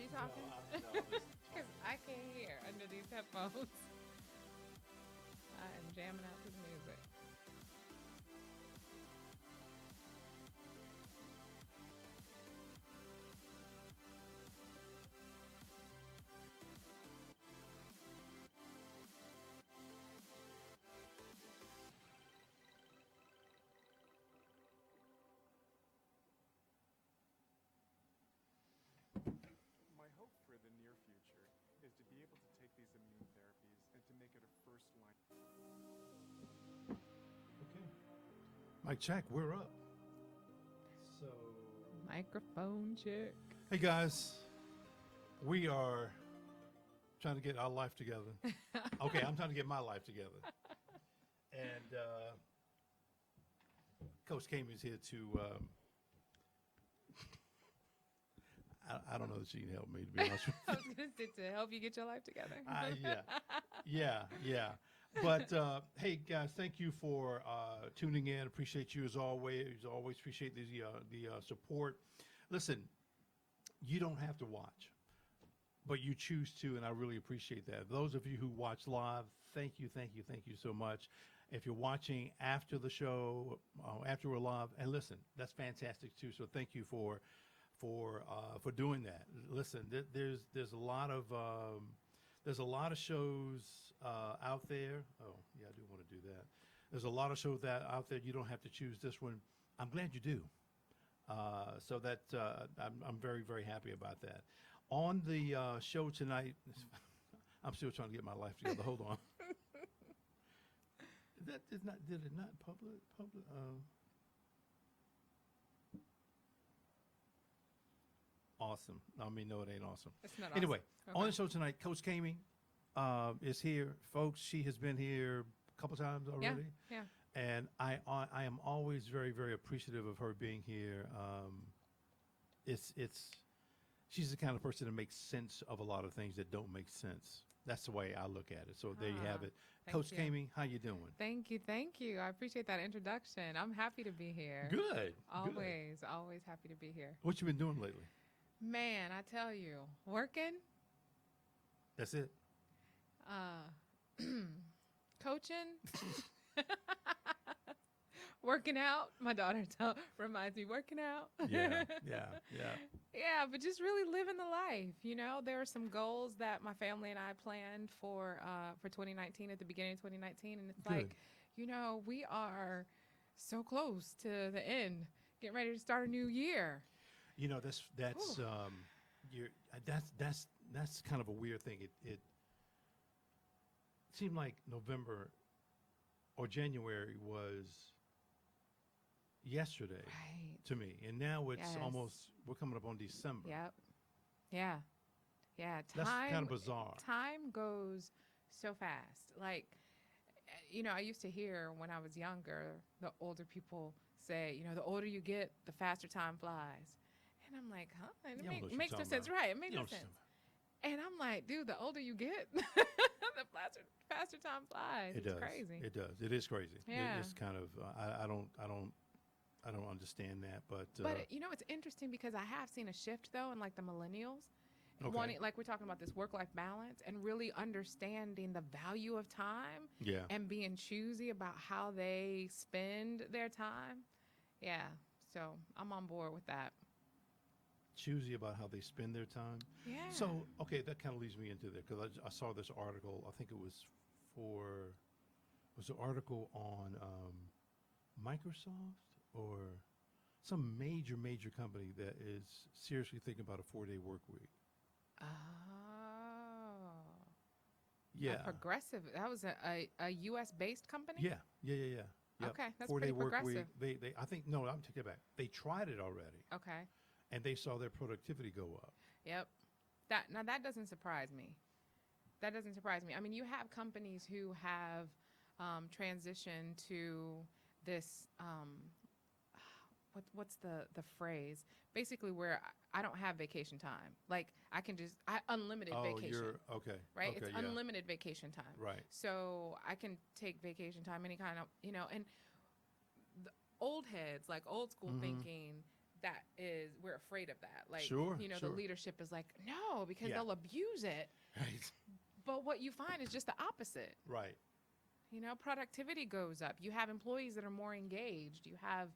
you talking? No, Because I can't hear under these headphones. I am jamming out to the music. My hope for the near future is to be able to take these immune therapies and to make it a first line. Okay. Mic check. We're up. So, Microphone check. hey guys, we are trying to get our life together. Okay, I'm trying to get my life together. And Coach Cayme is here to. I don't know that she can help me, to be honest with I was going to say to help you get your life together. Yeah. But hey, guys, thank you for tuning in. Appreciate you as always. Always appreciate the support. Listen, you don't have to watch, but you choose to, and I really appreciate that. Those of you who watch live, thank you so much. If you're watching after the show, after we're live, and listen, that's fantastic too. So thank you for doing that. Listen, there's a lot of shows out there. Oh yeah, I do want to do that. There's a lot of shows out there. You don't have to choose this one. I'm glad you do. So that I'm very, very happy about that. On the show tonight, I'm still trying to get my life together. Hold on. Did it not public? Awesome. I mean, no, it ain't awesome. It's not Anyway, awesome. on Okay. the show tonight, Coach Cayme is here, folks. She has been here a couple times already. Yeah. And I am always very, very appreciative of her being here. She's the kind of person that makes sense of a lot of things that don't make sense. That's the way I look at it. So there you have it. Thank Coach you. Cayme, how you doing? Thank you. I appreciate that introduction. I'm happy to be here. Good. Good. Always happy to be here. What you been doing lately? Man, I tell you, working, That's it. coaching, working out. My daughter reminds me working out. Yeah. Yeah, but just really living the life. You know, there are some goals that my family and I planned for 2019 at the beginning of 2019, and it's Good. like, you know, we are so close to the end, getting ready to start a new year. You know, that's Whew. that's kind of a weird thing. It seemed like November or January was yesterday Right. to me, and now it's Yes. almost we're coming up on December. Yep. Yeah. Yeah. That's kind of bizarre. Time goes so fast. Like, you know, I used to hear when I was younger, the older people say, you know, the older you get, the faster time flies. And I'm like, huh? And You don't know what it you're makes no talking sense. about. Right. It makes You no know what sense. you're And I'm like, dude, the older you get, the faster time flies. It It's does. crazy. It does. It is crazy. Yeah. It's kind of I don't understand that, but You know, it's interesting because I have seen a shift though in like the millennials. Okay. Wanting, like we're talking about this work-life balance and really understanding the value of time yeah. and being choosy about how they spend their time. Yeah. So I'm on board with that. Choosy about how they spend their time. Yeah. So, okay, that kind of leads me into there because I saw this article. I think it was an article on Microsoft or some major company that is seriously thinking about a 4-day work week. Oh. Yeah. A progressive. That was a U.S. based company? Yeah. Yep. Okay, that's 4-day pretty work week. progressive. They I think no, I'm taking it back. They tried it already Okay. and they saw their productivity go up. Yep. That doesn't surprise me. That doesn't surprise me. I mean, you have companies who have transitioned to this. What's the phrase? Basically, where I don't have vacation time. Like I can just unlimited vacation. You're okay. Right? Okay, It's yeah. unlimited vacation time. Right. So I can take vacation time any kind of, you know, and the old heads, like old school Mhm. thinking, we're afraid of that. Like, Sure, the sure. leadership is like, no, because Yeah. they'll abuse it. Right. But what you find is just the opposite. Right. Productivity goes up. You have employees that are more engaged. You have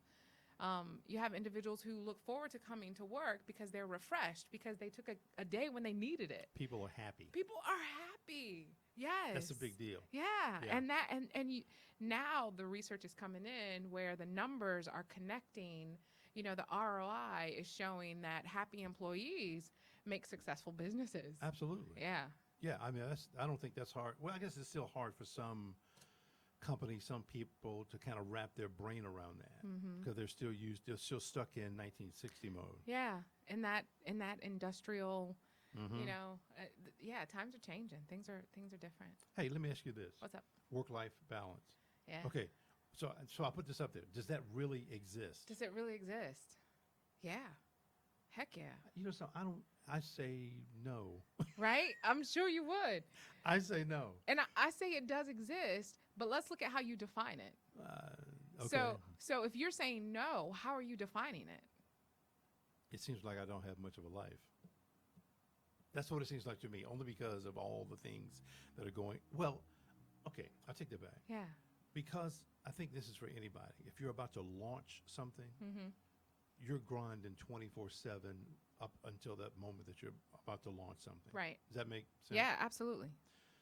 individuals who look forward to coming to work because they're refreshed, because they took a day when they needed it. People are happy. People are happy. Yes. That's a big deal. Yeah. Yeah. And now the research is coming in where the numbers are connecting. The ROI is showing that happy employees make successful businesses. Absolutely. Yeah. Yeah. I mean, I don't think that's hard. Well, I guess it's still hard for some companies, some people to kind of wrap their brain around that because they're still stuck in 1960 mode. Yeah. In that industrial, times are changing. Things are different. Hey, let me ask you this. What's up? Work-life balance. Yeah. Okay. So I'll put this up there. Does that really exist? Does it really exist? Yeah. Heck yeah. So I say no. Right? I'm sure you would. I say no. And I say it does exist, but let's look at how you define it. Okay. So if you're saying no, how are you defining it? It seems like I don't have much of a life. That's what it seems like to me, only because of all the things that are going. Well, okay, I'll take that back. Yeah. Because I think this is for anybody. If you're about to launch something, you're grinding 24/7 up until that moment that you're about to launch something. Right. Does that make sense? Yeah, absolutely.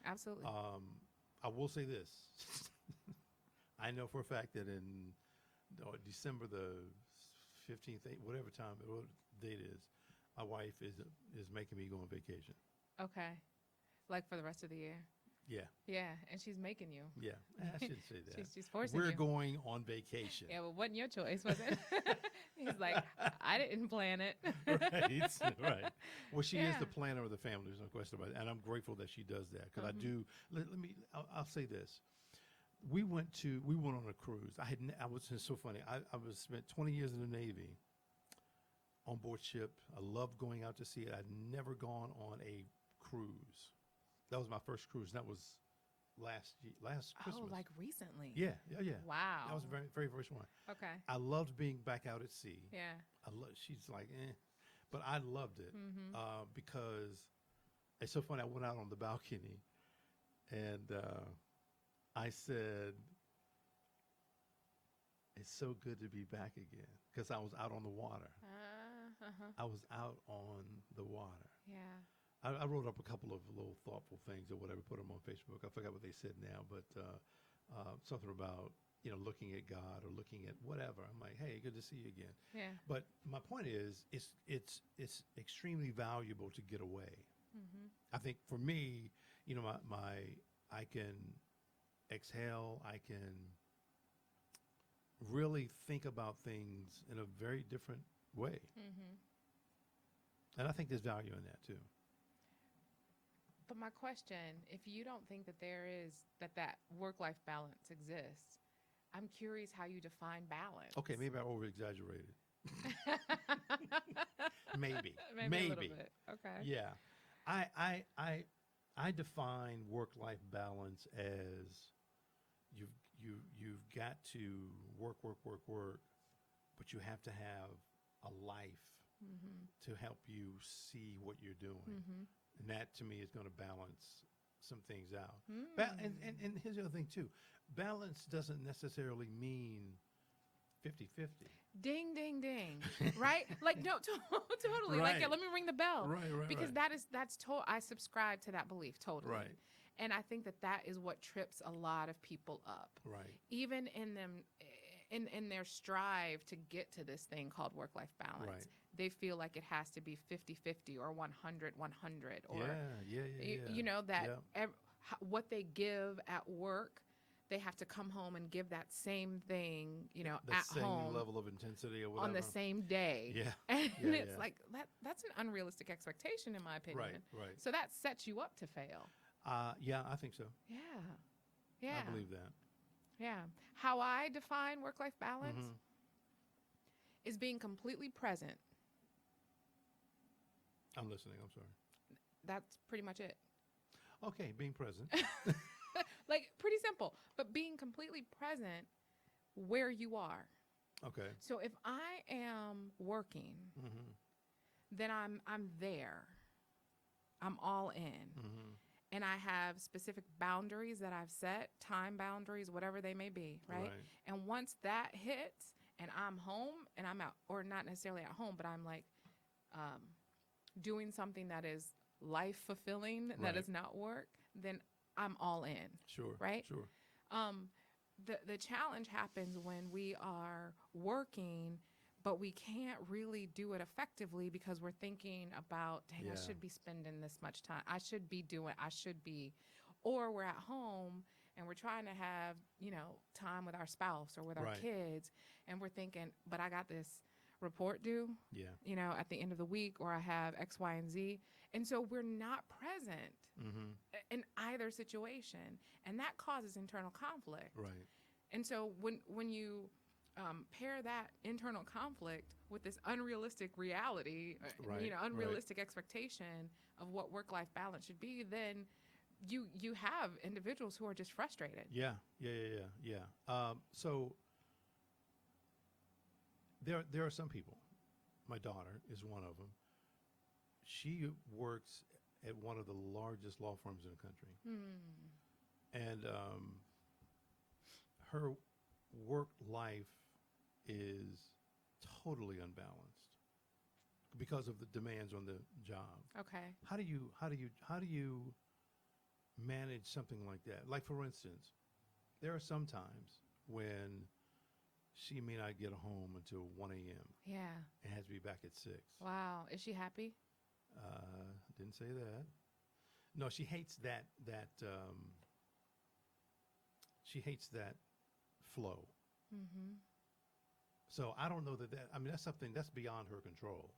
Absolutely. I will say this. I know for a fact that in December the 15th, whatever time, whatever date is, my wife is making me go on vacation. Okay. Like for the rest of the year? Yeah. Yeah, and she's making you. Yeah. I shouldn't say that. She's forcing you. We're going on vacation. Yeah, well, wasn't your choice, was it? He's like, I didn't plan it. Right. Right. Well, she is Yeah. the planner of the family. There's no question about it. And I'm grateful that she does that because I do. I'll say this. We went on a cruise. It's so funny. I was spent 20 years in the Navy on board ship. I loved going out to sea. I'd never gone on a cruise. That was my first cruise. That was last Christmas. Oh, like recently? Yeah. Wow. That was the very, very first one. Okay. I loved being back out at sea. Yeah. She's like, but I loved it because it's so funny. I went out on the balcony and I said, "It's so good to be back again," because I was out on the water. I was out on the water. Yeah. I wrote up a couple of little thoughtful things or whatever, put them on Facebook. I forgot what they said now, but something about looking at God or looking at whatever. I'm like, hey, good to see you again. Yeah. But my point is, it's extremely valuable to get away. I think for me, I can exhale. I can really think about things in a very different way. And I think there's value in that too. But my question, if you don't think that that work-life balance exists, I'm curious how you define balance. Okay, maybe I over-exaggerated. Maybe. Maybe a little bit. Okay. Yeah. I define work-life balance as you've got to work, but you have to have a life to help you see what you're doing. And that, to me, is going to balance some things out. And here's the other thing, too. Balance doesn't necessarily mean 50-50. Ding, ding, ding. Right? Like, no, totally. Right. Like, yeah, let me ring the bell. Right. Because I subscribe to that belief totally. Right. And I think that is what trips a lot of people up. Right. Even in them, in their strive to get to this thing called work-life balance. Right. They feel like it has to be 50-50 or 100-100 or what they give at work, they have to come home and give that same thing, That at same home level of intensity or whatever. on the same day. Yeah. And it's like that's an unrealistic expectation in my opinion. Right. So that sets you up to fail. Yeah, I think so. Yeah. I believe that. Yeah. How I define work-life balance is being completely present. I'm listening. I'm sorry. That's pretty much it. Okay, being present. Like, pretty simple. But being completely present where you are. Okay. So if I am working, Mm-hmm. then I'm there. I'm all in. Mm-hmm. And I have specific boundaries that I've set, time boundaries, whatever they may be, right? Right. And once that hits and I'm home and I'm out, or not necessarily at home, but I'm like um, doing something that is life fulfilling, that Right. is not work, then I'm all in, Sure. right? Sure. Um, the challenge happens when we are working, but we can't really do it effectively because we're thinking about, dang, I Yeah. should be spending this much time. I should be doing, I should be, or we're at home and we're trying to have, time with our spouse or with our Right. kids. And we're thinking, but I got this report due, Yeah. at the end of the week, or I have X, Y, and Z. And so we're not present Mm-hmm. in either situation. And that causes internal conflict. Right. And so when you pair that internal conflict with this unrealistic reality, Right, right. unrealistic expectation of what work-life balance should be, then you have individuals who are just frustrated. Yeah. Yeah. Yeah. Yeah. Yeah. So there are some people. My daughter is one of them. She works at one of the largest law firms in the country, and her work life is totally unbalanced because of the demands on the job. Okay. How do you manage something like that? Like, for instance, there are some times when she may not get home until 1 a.m. Yeah. and has to be back at 6. Wow. Is she happy? Didn't say that. No, she hates that she hates that flow. Mm-hmm. So I don't know I mean, that's something that's beyond her control.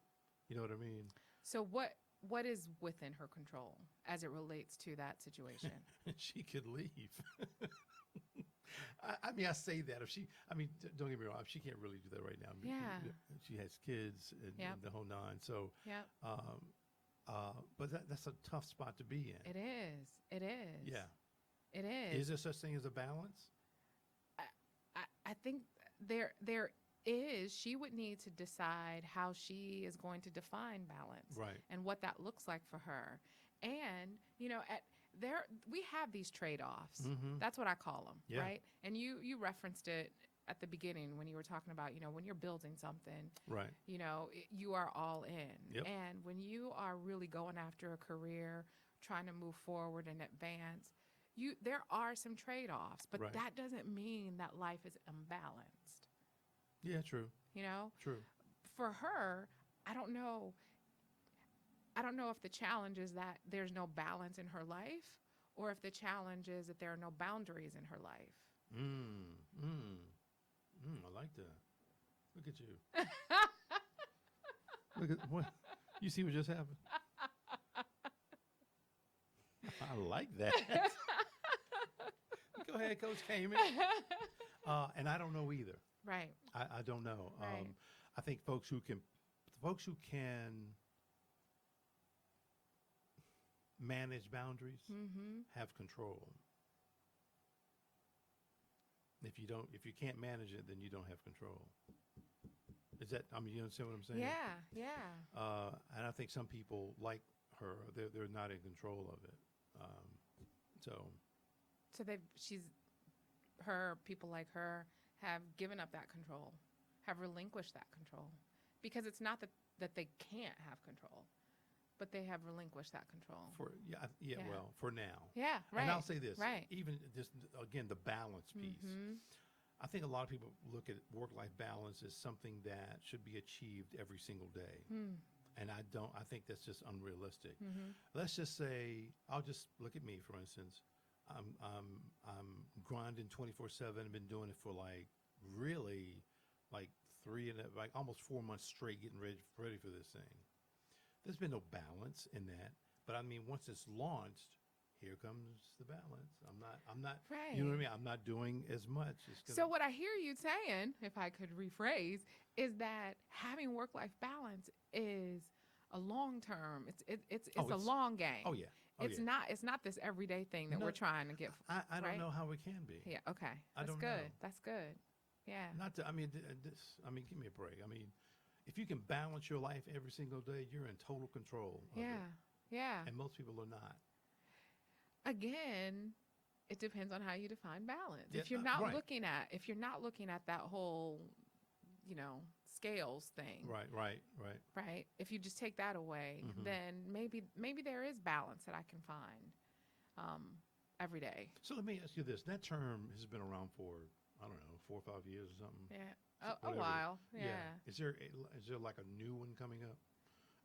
You know what I mean? So what is within her control as it relates to that situation? She could leave. I mean, I say that if she, I mean, don't get me wrong, she can't really do that right now. I mean, Yeah. she has kids and, Yep. and the whole nine. So, Yep. but that's a tough spot to be in. It is. It is. Yeah. It is. Is there such thing as a balance? I think there is. She would need to decide how she is going to define balance, Right. and what that looks like for her. And we have these trade-offs. Mm-hmm. That's what I call them, Yeah. right? And you referenced it at the beginning when you were talking about, when you're building something, Right. you are all in. Yep. And when you are really going after a career, trying to move forward and advance, there are some trade-offs, but Right. that doesn't mean that life is imbalanced. Yeah, true. True. For her, I don't know if the challenge is that there's no balance in her life, or if the challenge is that there are no boundaries in her life. I like that. Look at you. Look at what you see what just happened. I like that. Go ahead, Coach Cayme. And I don't know either. Right. I don't know. Right. I think folks who can manage boundaries Mm-hmm. have control. If you can't manage it, then you don't have control. Is that, I mean, you understand what I'm saying? Yeah. Yeah. And I think some people like her, they're not in control of it. So So people like her have given up that control, have relinquished that control, because it's not that they can't have control, but they have relinquished that control. yeah. Well, for now. Yeah, right. And I'll say this, Right. even just again the balance piece. Mm-hmm. I think a lot of people look at work-life balance as something that should be achieved every single day, and I don't. I think that's just unrealistic. Mm-hmm. Let's just say, I'll just look at me for instance. I'm grinding 24/7. I've been doing it for really almost 4 months straight, getting ready for this thing. There's been no balance in that, but I mean, once it's launched, here comes the balance. I'm not. Right. You know what I mean? I'm not doing as much. So what I hear you saying, if I could rephrase, is that having work-life balance is a long term. It's a long game. Oh yeah. Oh, It's yeah. not this everyday thing that No, we're trying to get. I don't right? know how it can be. Yeah. Okay. I That's don't good. know. That's good. Yeah. Not to, I mean, give me a break. I mean, if you can balance your life every single day, you're in total control of Yeah. it. Yeah. And most people are not. Again, it depends on how you define balance. Yeah, If you're not right. looking at that whole, scales thing, Right. right? If you just take that away, Mhm. then maybe there is balance that I can find every day. So let me ask you this. That term has been around for, I don't know, 4 or 5 years or something. Yeah. So A whatever. while. Yeah. Is there like a new one coming up?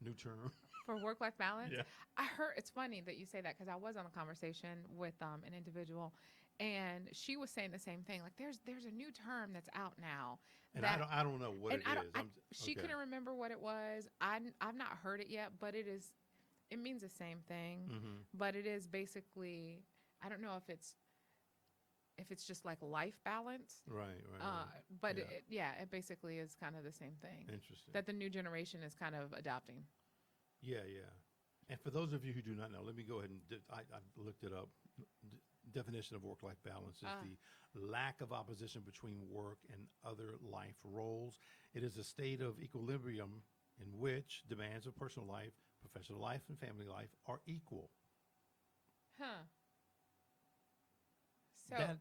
New term? For work-life balance. Yeah. I heard, it's funny that you say that because I was on a conversation with an individual, and she was saying the same thing. Like, there's a new term that's out now. And that, I don't know what and it I don't, is. she Okay. couldn't remember what it was. I've not heard it yet, but it means the same thing. Mm-hmm. But it is basically, I don't know if it's just like life balance. Right. But Yeah. it basically is kind of the same thing Interesting. that the new generation is kind of adopting. Yeah. And for those of you who do not know, let me go ahead and I looked it up. Definition of work-life balance is the lack of opposition between work and other life roles. It is a state of equilibrium in which demands of personal life, professional life, and family life are equal. Huh. So Okay. I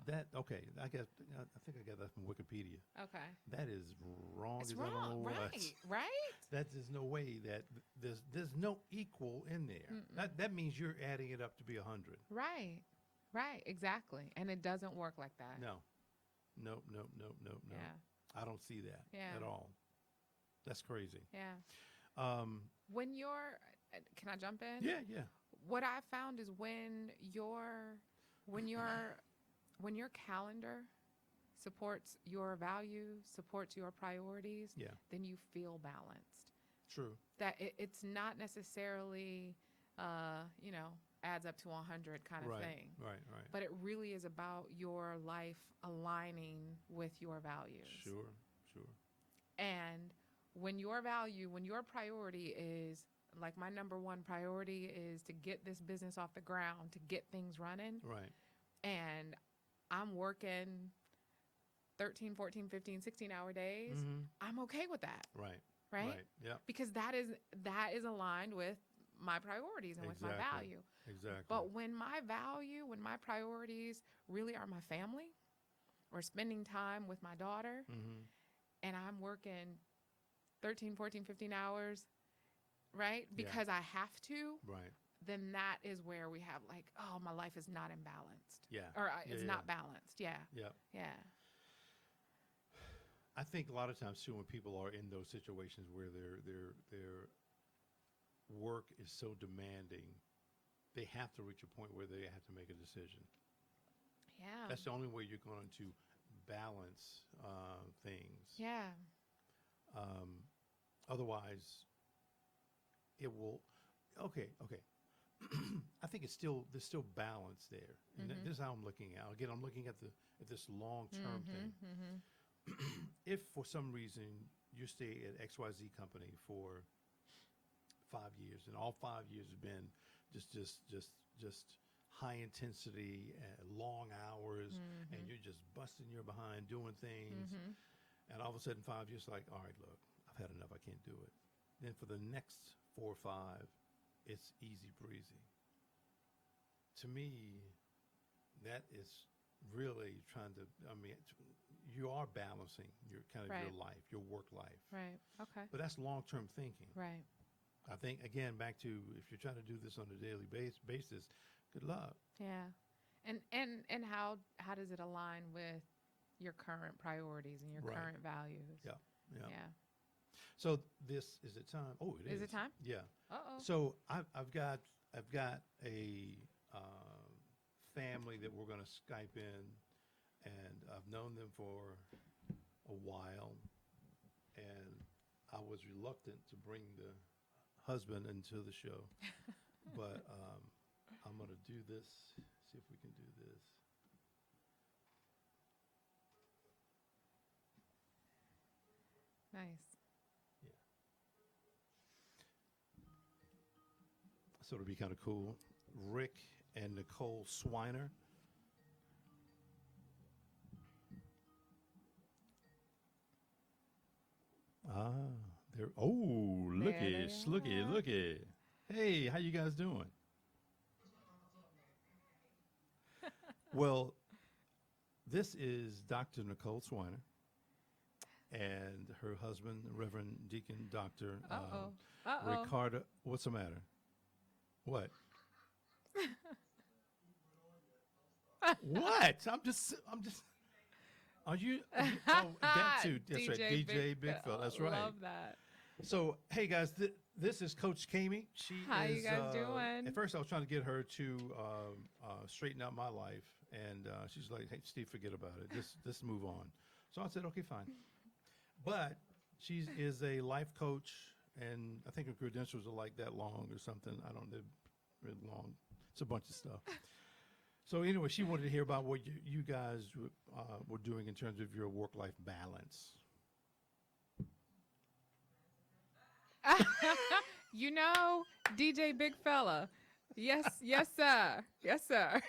think I got that from Wikipedia. okay. That is wrong. It's as I don't know wrong, what. right? There's no way that there's no equal in there. Mm-mm. That means you're adding it up to be 100. Right, exactly. And it doesn't work like that. No. Yeah, I don't see that Yeah. at all. That's crazy. yeah. Um, When you're, can I jump in? yeah. What I found is when your calendar supports your values, supports your priorities, Yeah. then you feel balanced. True. That it's not necessarily, adds up to 100 kind of thing. Right. But it really is about your life aligning with your values. Sure. And when your priority is, like, my number one priority is to get this business off the ground, to get things running. Right. And I'm working 13, 14, 15, 16-hour days. Mm-hmm. I'm okay with that. Right. Yeah. Because that is aligned with my priorities and with my value. Exactly. But when my priorities really are my family or spending time with my daughter, Mm-hmm. and I'm working 13, 14, 15 hours, right? Because I have to, Right. then that is where we have, like, oh, my life is not imbalanced. Yeah. Or it's not balanced. Yeah. Yeah. Yeah. I think a lot of times too, when people are in those situations where their work is so demanding, they have to reach a point where they have to make a decision. Yeah. That's the only way you're going to balance things. Yeah. Otherwise, it will. Okay. I think there's still balance there, and Mhm. this is how I'm looking at. Again, I'm looking at this long-term thing. Mm-hmm. If for some reason you stay at XYZ company for 5 years, and all 5 years have been just high intensity, long hours, and you're just busting your behind doing things, Mm-hmm. and all of a sudden 5 years, like, all right, look, I've had enough, I can't do it. Then for the next 4 or 5, it's easy breezy. To me, that is really trying to, you are balancing your kind of your Right. life, your work life. Right. Okay. But that's long-term thinking. Right. I think, again, back to if you're trying to do this on a daily basis, good luck. Yeah. And how does it align with your current priorities and your Right. current values? Yeah. Yeah. So this, is it time? Oh, it is. Is it time? Yeah. Uh-oh. So I've got a family that we're going to Skype in, and I've known them for a while, and I was reluctant to bring the husband into the show, but I'm going to do this. See if we can do this. Nice. So it'll be kind of cool. Rick and Nicole Swiner. Ah, there. Oh, There looky, they looky, are. looky. Hey, how you guys doing? Well, this is Dr. Nicole Swiner and her husband, Reverend Deacon Doctor Uh-oh. Uh-oh. Ricardo. What's the matter? What? What? I'm just. Oh, that too. That's right. DJ Big Fella. That's right. Love that. So, hey guys, this is Coach Cayme. She How is. you guys doing? At first, I was trying to get her to straighten out my life, and she's like, "Hey, Steve, forget about it. Just move on." So I said, "Okay, fine." But she is a life coach, and I think her credentials are like that long or something. I don't know, really long. It's a bunch of stuff. So anyway, she wanted to hear about what you guys were doing in terms of your work-life balance. You know, DJ Big Fella. Yes, yes, sir. Yes, sir.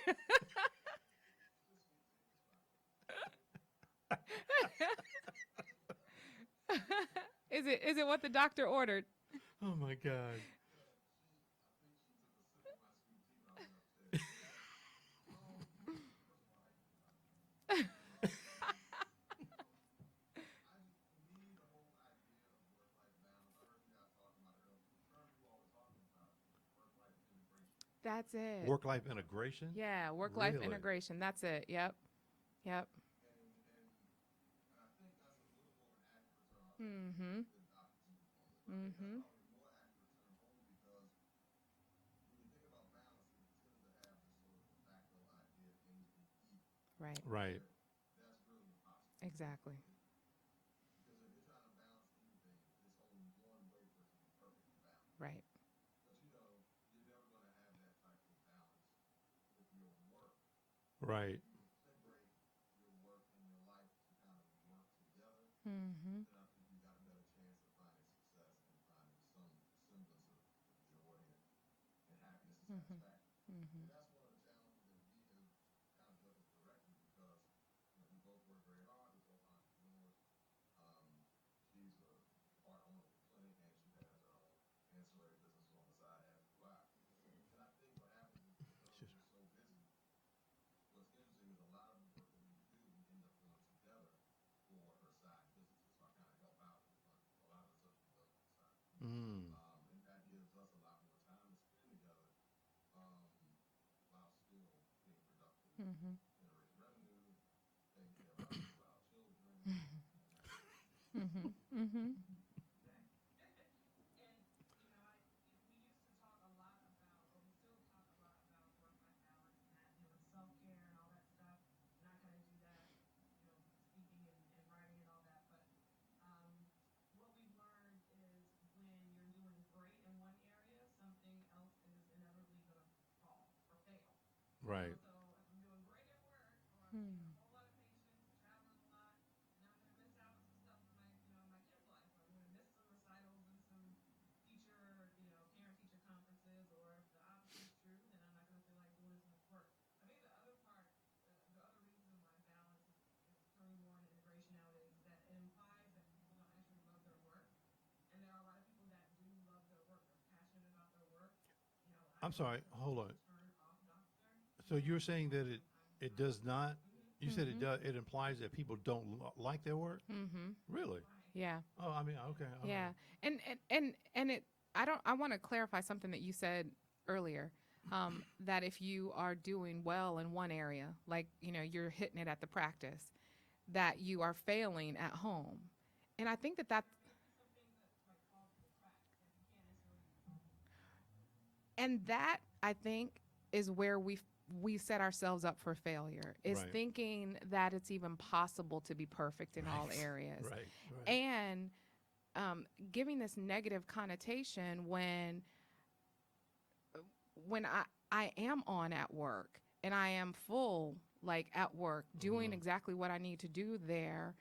Is it what the doctor ordered? Oh my God. That's it. Work-life integration? Yeah, work-life Really? integration. That's it. Yep. Yep. Mhm. Mhm. Right. Right. Exactly. Right. Right. Mhm. Mhm. Mhm. Mm. Mhm. Mhm. Mhm. Right. Hmm. I'm sorry. Hold on. So you're saying that it does not. You said it Mhm. does. It implies that people don't like their work. Mhm. Really? Yeah. Oh, I mean, okay. All Yeah. right. And it I want to clarify something that you said earlier. That if you are doing well in one area, like, you're hitting it at the practice, that you are failing at home. And I think that and that I think is where we set ourselves up for failure, is Right. thinking that it's even possible to be perfect in all Right. areas, Right. Right. and giving this negative connotation when I am on at work and I am full, like, at work doing Mhm. exactly what I need to do there.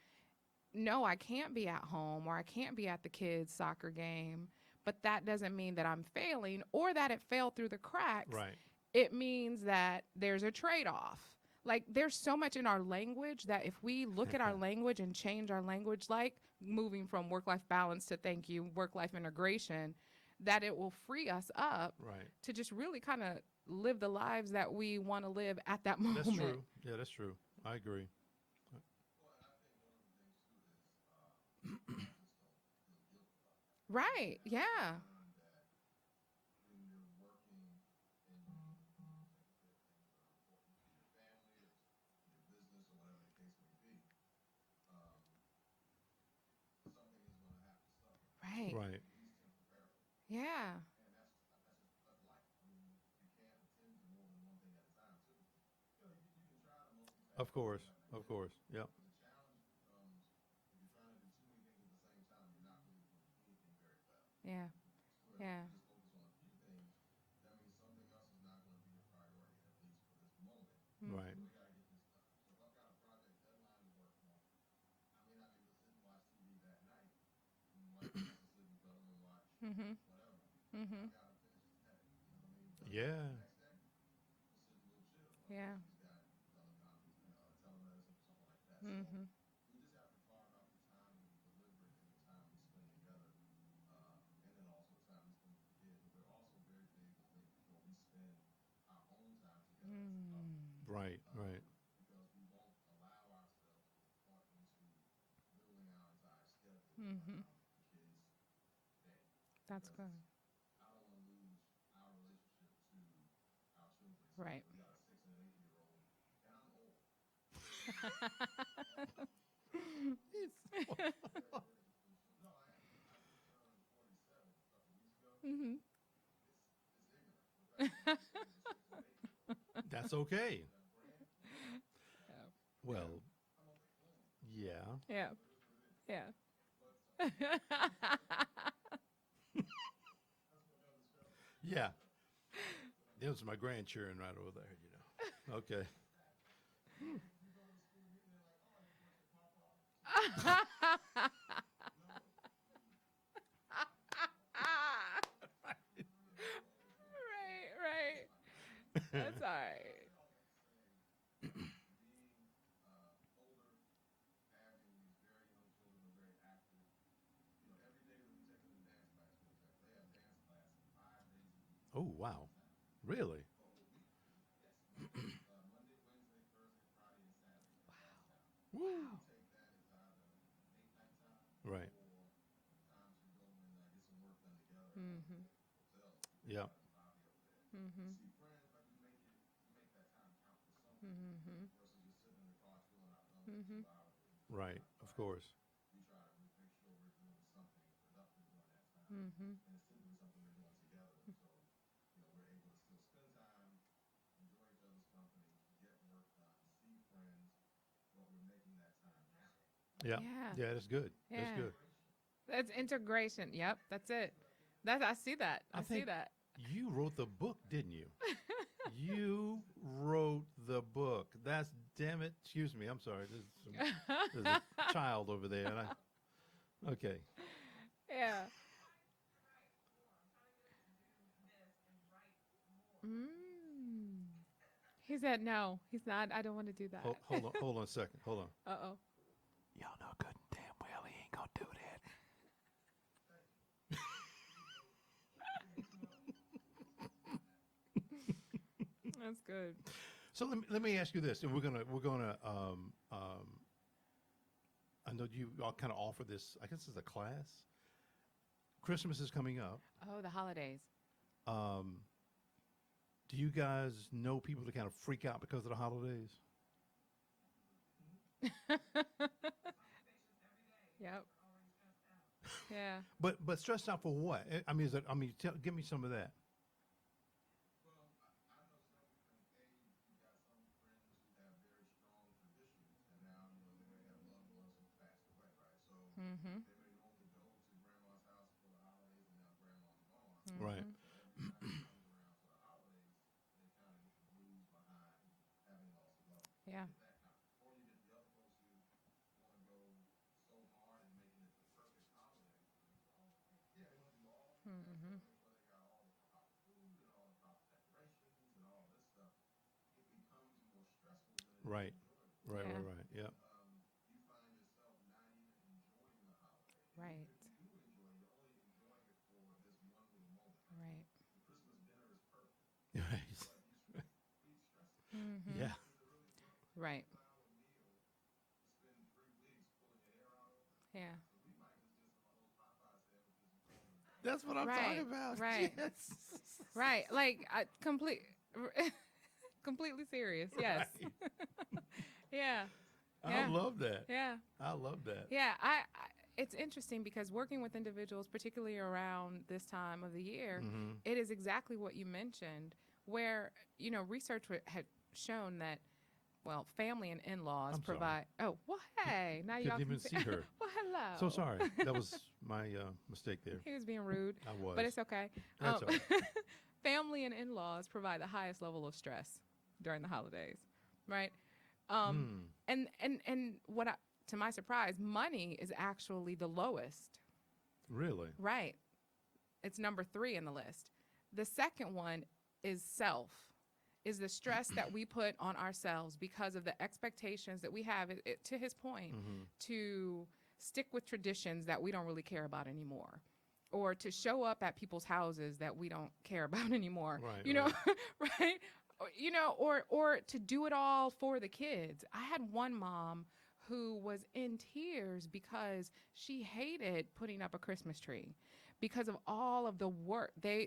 No, I can't be at home, or I can't be at the kids' soccer game, but that doesn't mean that I'm failing or that it fell through the cracks. Right. It means that there's a trade-off. Like, there's so much in our language that if we look at our language and change our language, like, moving from work life balance to thank you, work life integration, that it will free us up Right. to just really kind of live the lives that we want to live at that That's moment. true. Yeah, that's true. I agree. Right. Yeah. Right. Right. Yeah. Of course. Of course. Yep. Yeah. Yeah. Right. Mhm. Mhm. Mhm. Yeah. Yeah. Mhm. Mm. Right. Right. Mhm. That's good. Right. Mhm. That's okay. Well, yeah. Yeah. Yeah. Yeah. Those are my grandchildren right over there, Okay. Right, right. That's all right. Oh, wow. Really? Woo. Wow. Right. Mhm. Yep. Mhm. Mhm. Mhm. Right. Of course. Mhm. Yeah. Yeah. Yeah, that's good. That's Yeah. good. That's integration. Yep, that's it. That I see that. I I see think that. you wrote the book, didn't you? You wrote the book. That's damn it. Excuse me. I'm sorry. There's a child over there, and okay. Yeah. Mm. He said no. He's not. I don't want to do Hold, that. hold on. Hold on a second. Hold on. Uh-oh. Y'all know good and damn well he ain't gonna do that. That's good. So let me ask you this, and we're gonna I know you all kind of offer this. I guess it's a class. Christmas is coming up. Oh, the holidays. Um, do you guys know people that kind of freak out because of the holidays? Yep. Yeah. But stressed out for what? I mean, give me some of that. Mhm. Right. Mhm. Yeah. Mhm. Right. Right. Right. Yeah. Right. Yeah. Right. Mm-hmm. Yeah. Right. Yeah. That's what I'm talking Right. about. Right. Yes. Right. Like completely serious. Yes. Right. Yeah. I Yeah. love that. Yeah. I love that. Yeah. It's interesting because working with individuals, particularly around this time of the year, Mm-hmm. it is exactly what you mentioned, where research had shown that, well, family and in-laws I'm sorry. provide. Oh, well, hey, now y'all Couldn't can even see. see her. Well, So hello. sorry. That was my mistake there. He was being rude, I was. but it's okay. That's all right. Family and in-laws provide the highest level of stress during the holidays, right? Um, Mm. and to my surprise, money is actually the lowest. Really? Right. It's number 3 in the list. The second one is self, is the stress that we put on ourselves because of the expectations that we have, to his point, Mm-hmm. to stick with traditions that we don't really care about anymore, or to show up at people's houses that we don't care about anymore. Right. You know, Right. right? Or to do it all for the kids. I had one mom who was in tears because she hated putting up a Christmas tree because of all of the work. Her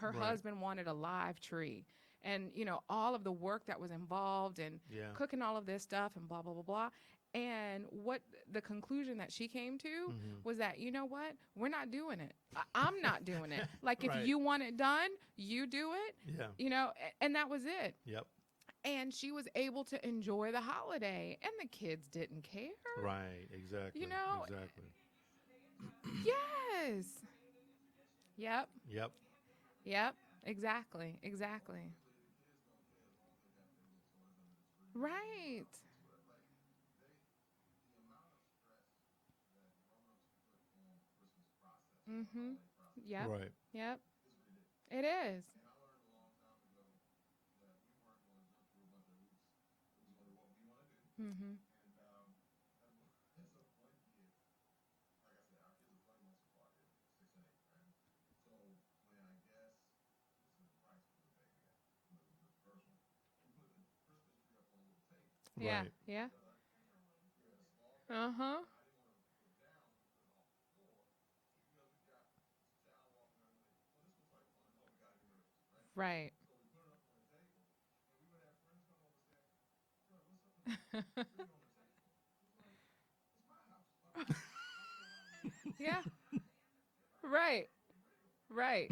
Right. husband wanted a live tree, and all of the work that was involved in Yeah. cooking all of this stuff and blah blah blah blah. And what the conclusion that she came to Mm-hmm. was that, what, we're not doing it. I'm not doing it. Like, if Right. you want it done, you do it. Yeah. And that was it. Yep. And she was able to enjoy the holiday, and the kids didn't care. Right. Exactly. Exactly. Yes. Yep. Yep. Yep. Exactly. Exactly. Right. Mhm. Yep. Right. Yep. It is. Mhm. Yeah. Right. Yeah. Uh-huh. Right. Yeah. Right. Right.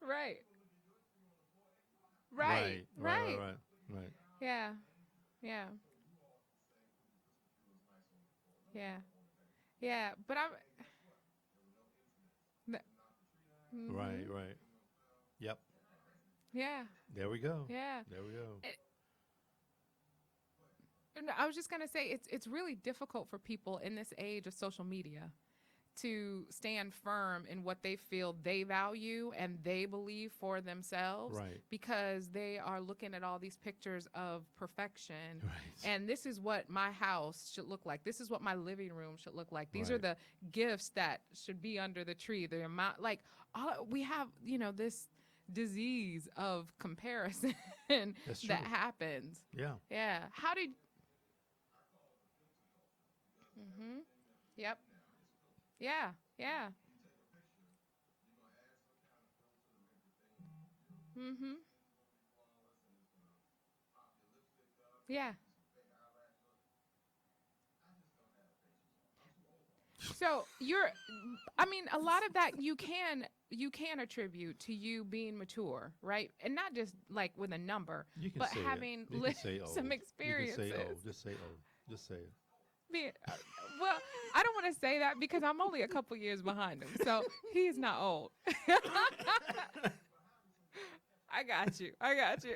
Right. Right. Right. Right. Right. Right. Right. Right. Yeah. Yeah. Yeah. Yeah. But Right. mhm. Right. Yep. Yeah. There we go. Yeah. There we go. And I was just gonna say, it's really difficult for people in this age of social media to stand firm in what they feel they value and they believe for themselves, Right. because they are looking at all these pictures of perfection, Right. and this is what my house should look like, this is what my living room should look like, these are Right. the gifts that should be under the tree, the amount, like, we have this disease of comparison That's true. that happens. Yeah. Yeah. How did Mhm. Yep. Yeah. Yeah. Mhm. Yeah. So I mean, a lot of that you can attribute to you being mature, right? And not just like with a number, You can but say having it. You can lived say some oh. You can experiences. say oh. Just say oh. Just say it. Being, well, I don't want to say that because I'm only a couple years behind him, so he's not old. I got you. I got you.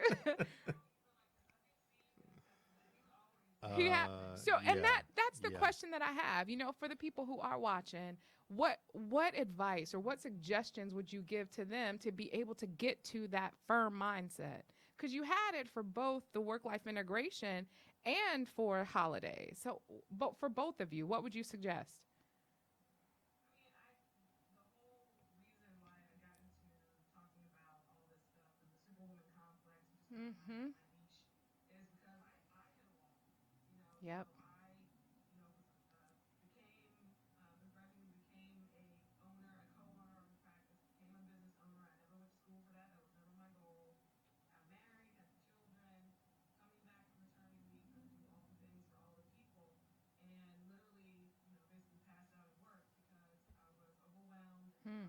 Yeah. So, and Yeah. that's the Yeah. question that I have. For the people who are watching, what advice or what suggestions would you give to them to be able to get to that firm mindset? Because you had it for both the work-life integration and for holidays. So, but for both of you, what would you suggest? Mm-hmm. Yep. Hmm.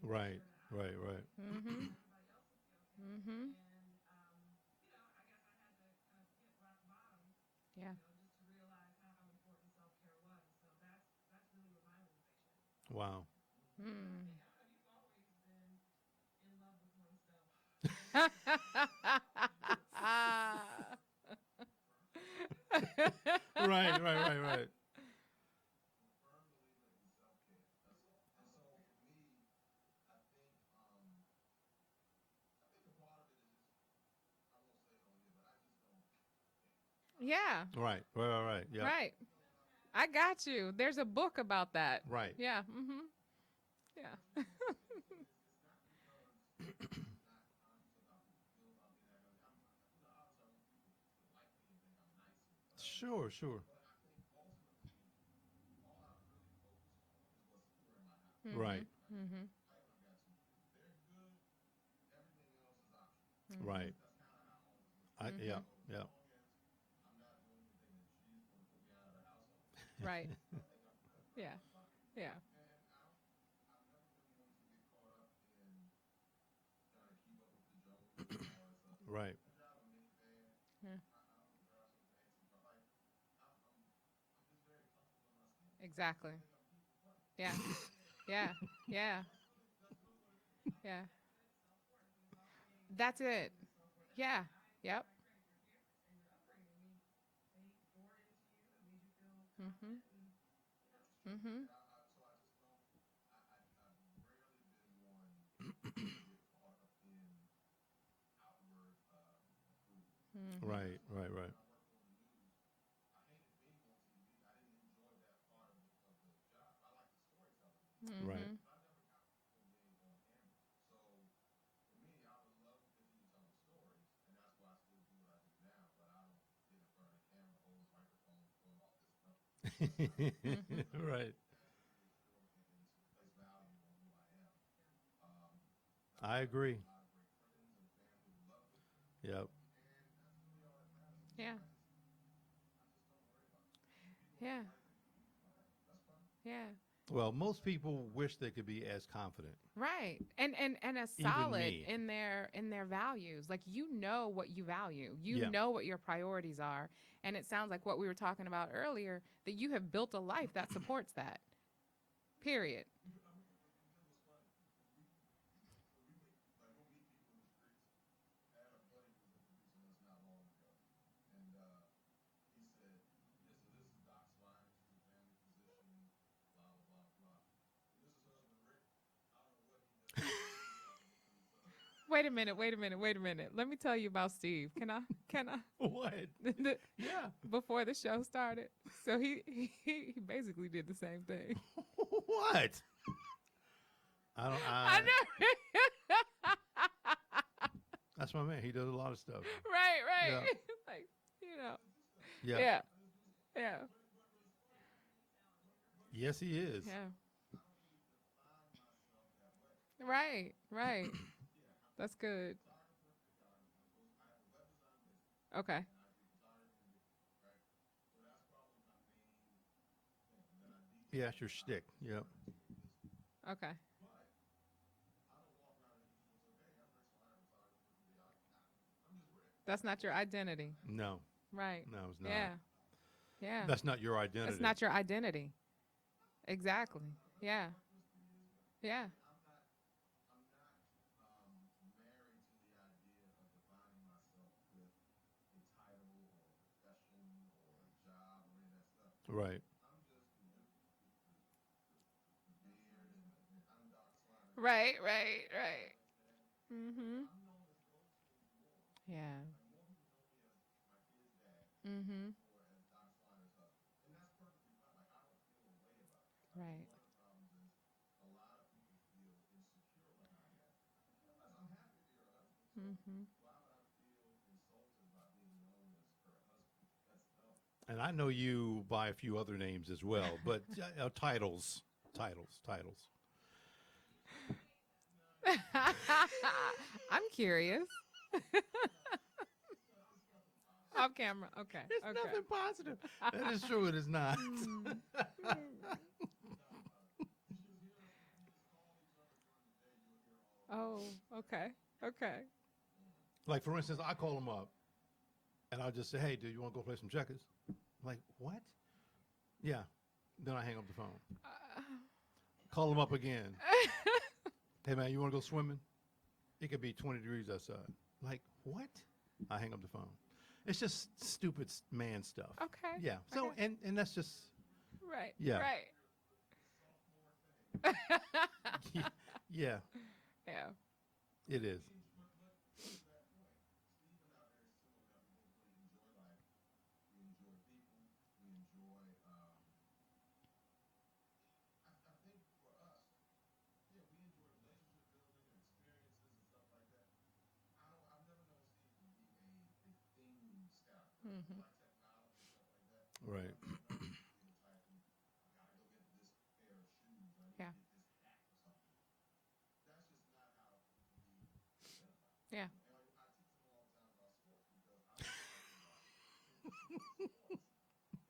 Right, right, right. Mm-hmm. Mm-hmm. Yeah. Wow. Hmm. Right, right, right, right. Yeah. Right, right, right, right. Yep. Right. I got you. There's a book about that. Right. Yeah. Mm-hmm. Yeah. Sure, sure. Mm-hmm. Right, Mm-hmm. Mm-hmm. right. Yeah, Mm-hmm. yeah. Right. Yeah. Yeah. Right. Yeah. Exactly. Yeah. Yeah. Yeah. Yeah. That's it. Yeah. Yep. Mm-hmm. Mm-hmm. Mm-hmm. Right, right, right. Right. Mm-hmm. Mm-hmm. Right. I agree. Yep. Yeah. Yeah. Yeah. Well, most people wish they could be as confident. Right. And as Even solid me. in their values. Like you know what you value. You Yeah. know what your priorities are. And it sounds like what we were talking about earlier that you have built a life that supports that. Period. Wait a minute, wait a minute, wait a minute. Let me tell you about Steve. Can I What? Yeah. before the show started? So he basically did the same thing. What? I don't. I know. That's my man. He does a lot of stuff. Right, right. Yeah. Like, you know. Yeah. Yeah. Yeah. Yes, he is. Yeah. Right, right. That's good. Okay. Yeah, it's your shtick. Yep. Okay. That's not your identity. No. Right. No, it's not. Yeah. Yeah. That's not your That's identity. not your identity. Exactly. Yeah. Yeah. Right. Right, right, right. Mhm. Yeah. Mhm. Right. Mm-hmm. And I know you by a few other names as well, but titles. I'm curious. Off camera. Okay. It's Okay. nothing positive. That is true. It is not. Mm. Oh, okay. Okay. Like for instance, I call him up and I'll just say, "Hey, dude, you want to go play some checkers?" I'm like, what? Yeah. Then I hang up the phone. Uh, Call him up again. Hey man, you want to go swimming? It could be 20 degrees outside. Like what? I hang up the phone. It's just stupid man stuff. okay. Yeah. So Okay. and that's just Right. yeah. Right. Yeah. Yeah. It is. Mm-hmm. Right. Yeah. Yeah.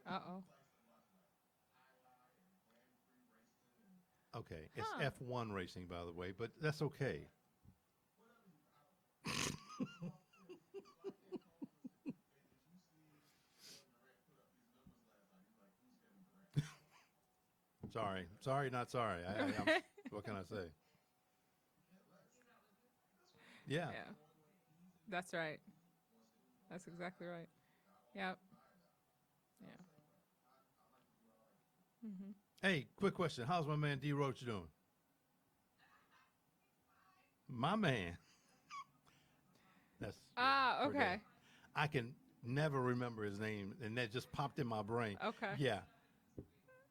Uh-oh. Okay. It's Huh. F1 racing, by the way, but that's okay. Sorry. Sorry, not sorry. What can I say? Yeah. Yeah. That's right. That's exactly right. Yep. Yeah. Mm-hmm. Hey, quick question. How's my man D Roach doing? My man. That's yeah, Ah, forget it. okay. I can never remember his name, and that just popped in my brain. Okay. Yeah,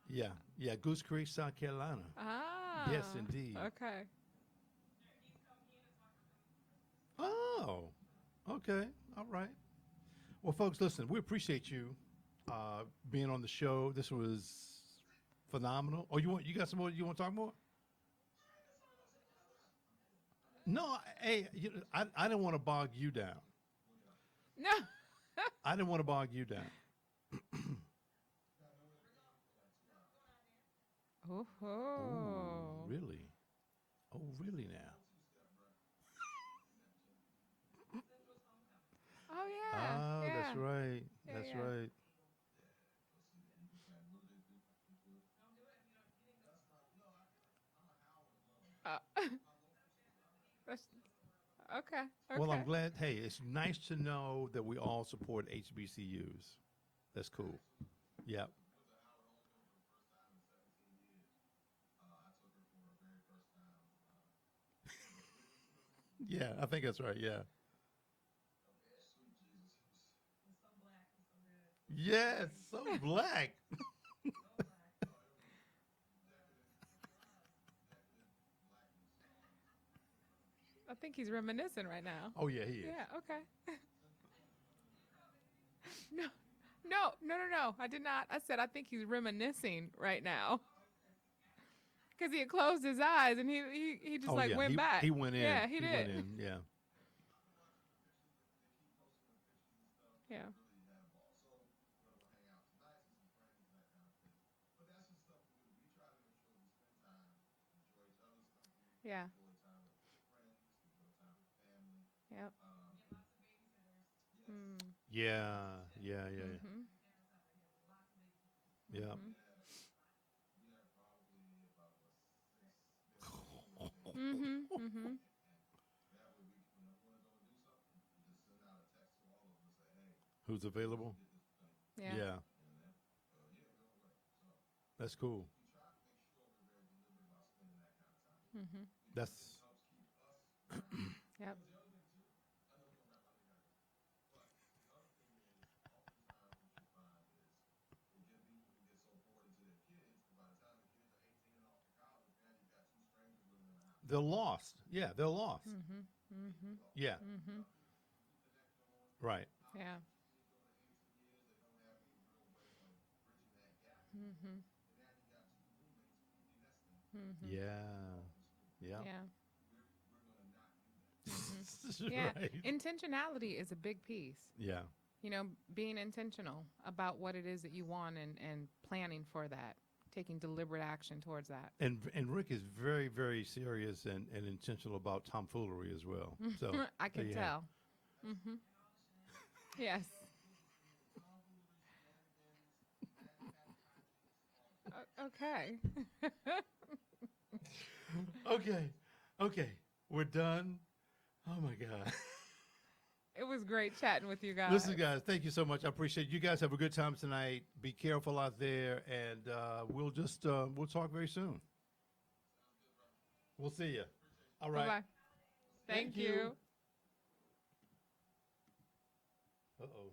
yeah, yeah. Goose Creek, South Carolina. Ah. Yes, indeed. Okay. Oh, okay. All right. Well, folks, listen. We appreciate you being on the show. This was phenomenal. Oh, you got some more? You want to talk more? No. Hey, I didn't want to bog you down. No. I didn't want to bog you down. Oh, Oh. really? Oh, really now? Oh yeah. Oh, that's Yeah. right. Yeah. That's Yeah. right. Uh, that's, okay. Well, Okay. I'm glad. Hey, it's nice to know that we all support HBCUs. That's cool. Yep. Yeah, I think that's right. Yeah. Yes, so black. I think he's reminiscing right now. Oh yeah, he is. Yeah. Okay. No. No. No. No. No. I did not. I said I think he's reminiscing right now because he had closed his eyes and he just Oh like yeah, went back. he went in. Yeah. He He did. went in. Yeah. Yeah. Yeah. Yep. Mm. Yeah. Yeah. Yeah. Mhm. Yeah. Yeah. Mhm. Mhm. Mhm. Who's available? Yeah. Yeah. That's cool. Mhm. That's Yep. they're lost. Yeah, they're lost. Yeah, right. Yeah. Yeah, yeah. Yeah. This is Yeah. right. Intentionality is a big piece. Yeah, You know, being intentional about what it is that you want and planning for that, taking deliberate action towards that. and Rick is very, very serious and intentional about tomfoolery as well. So I there can you have tell. Hmm. Yes. Okay. it. Okay, okay, we're done. Oh my God. It was great chatting with you guys. Listen, guys, thank you so much. I appreciate it. You guys have a good time tonight. Be careful out there, and we'll just we'll talk very soon. We'll see you. All right. Bye-bye. Thank you. Uh-oh.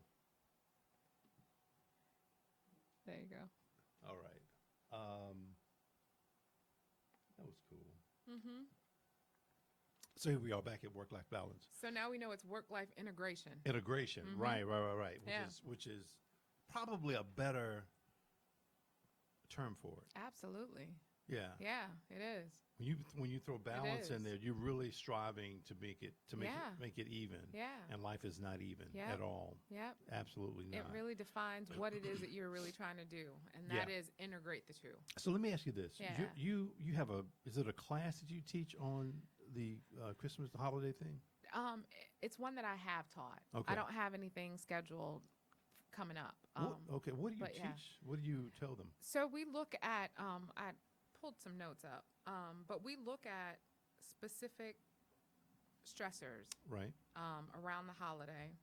There you go. All right. That was cool. Hmm. So here we are back at work-life balance. So now we know it's work-life integration. Integration. Mhm. Right. Yeah. Which is probably a better term for it. Absolutely. Yeah. Yeah, it is. When you throw balance in is. there, you're really striving to make it Yeah. make it even. Yeah. And life is not even Yeah. at all. Yep. Absolutely not. It really defines what it is that you're really trying to do, and that Yeah. is integrate the two. So let me ask you this: Yeah. you have is it a class that you teach on the Christmas, the holiday thing? It's one that I have taught. Okay. I don't have anything scheduled coming up. Okay, what do you but yeah. teach? What do you tell them? So we look at, I pulled some notes up, but we look at specific stressors Right. around the holiday.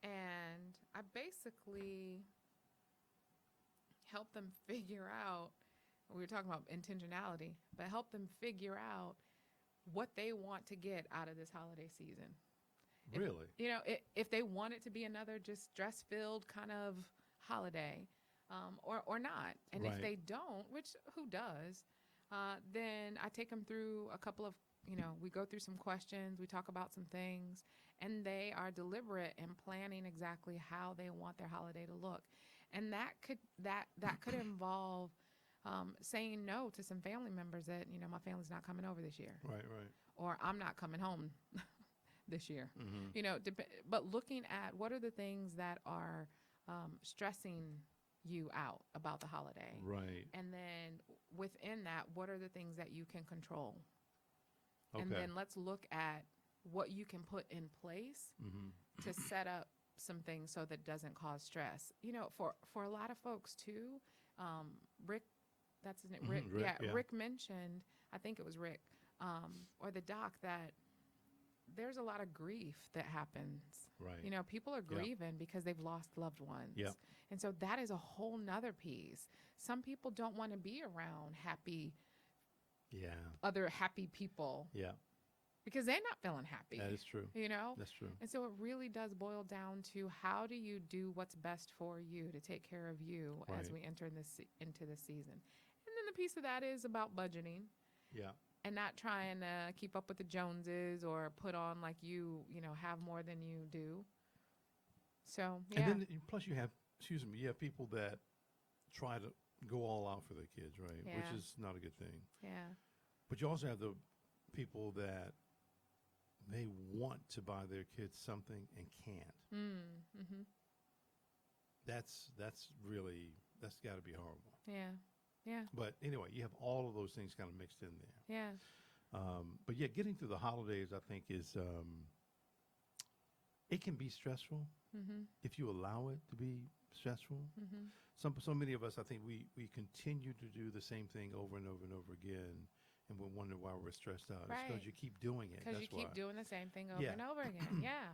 And I basically help them figure out, we were talking about intentionality, but help them figure out what they want to get out of this holiday season. Really? You know, if they want it to be another just stress-filled kind of holiday, or not. And Right. if they don't, which who does, then I take them through a couple of, we go through some questions, we talk about some things, and they are deliberate in planning exactly how they want their holiday to look. And that could involve saying no to some family members that, my family's not coming over this year, Right. or I'm not coming home this year. Mm-hmm. But looking at what are the things that are stressing you out about the holiday, Right. and then within that, what are the things that you can control, Okay. and then let's look at what you can put in place Mm-hmm. to set up some things so that doesn't cause stress. For a lot of folks too, Rick, that's his name, Rick, Mhm, Rick, yeah. Rick mentioned, I think it was Rick, or the doc, that there's a lot of grief that happens. Right. People are grieving because they've lost loved ones. Yep. And so that is a whole nother piece. Some people don't want to be around Yeah. other happy people Yeah. because they're not feeling happy. That is true. That's true. And so it really does boil down to how do you do what's best for you to take care of you as Right. we enter into this season. And then the piece of that is about budgeting Yeah. and not trying to keep up with the Joneses or put on like you have more than you do. So, yeah. And then plus you have people that try to go all out for their kids, right? Yeah. Which is not a good thing. Yeah. But you also have the people that they want to buy their kids something and can't. Mm-hmm. That's got to be horrible. Yeah. Yeah. But anyway, you have all of those things kind of mixed in there. Yeah. But yeah, getting through the holidays, I think, is it can be stressful Mm-hmm. if you allow it to be stressful. Mm-hmm. So many of us, I think, we continue to do the same thing over and over and over again, and we wonder why we're stressed out. It's Right. because you keep doing it. Because you That's keep why. doing the same thing over Yeah. and over again. Yeah.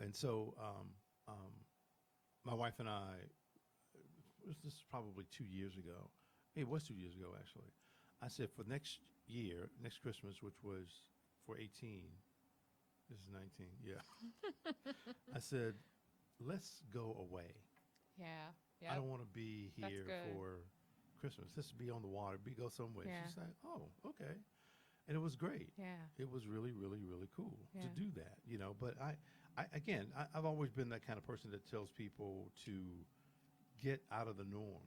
And so my wife and I, this is probably 2 years ago. It was 2 years ago, actually. I said for next Christmas, which was for 18, this is 19, yeah. I said, let's go away. Yeah. I Yeah. don't want to be That's here good. for Christmas. Let's be on the water, go somewhere. Yeah. She's like, oh, okay. And it was great. Yeah. It was really, really, really cool Yeah. to do that, you know. But I've always been that kind of person that tells people to get out of the norm,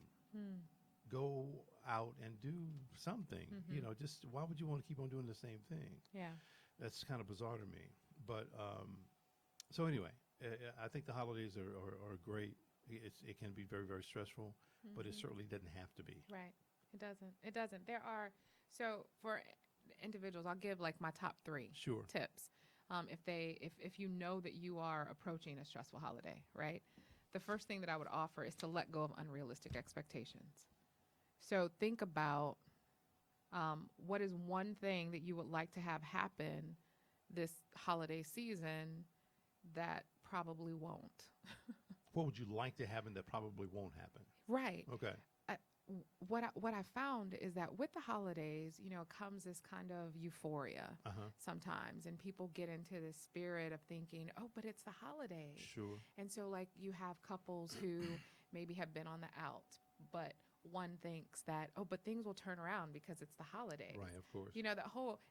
go out and do something. You know, just why would you want to keep on doing the same thing? Yeah. That's kind of bizarre to me. But so anyway, I think the holidays are great. It can be very, very stressful, but it certainly doesn't have to be. Right. It doesn't. It doesn't. There are, so for individuals, I'll give like my top 3 Sure. tips. If you know that you are approaching a stressful holiday, right? The first thing that I would offer is to let go of unrealistic expectations. So think about what is one thing that you would like to have happen this holiday season that probably won't. What would you like to happen that probably won't happen? Right. Okay. What I found is that with the holidays, you know, comes this kind of euphoria sometimes, and people get into this spirit of thinking, oh, but it's the holidays. Sure. And so, like, you have couples who maybe have been on the out, but one thinks that, oh, but things will turn around because it's the holidays. Right, of course. You know,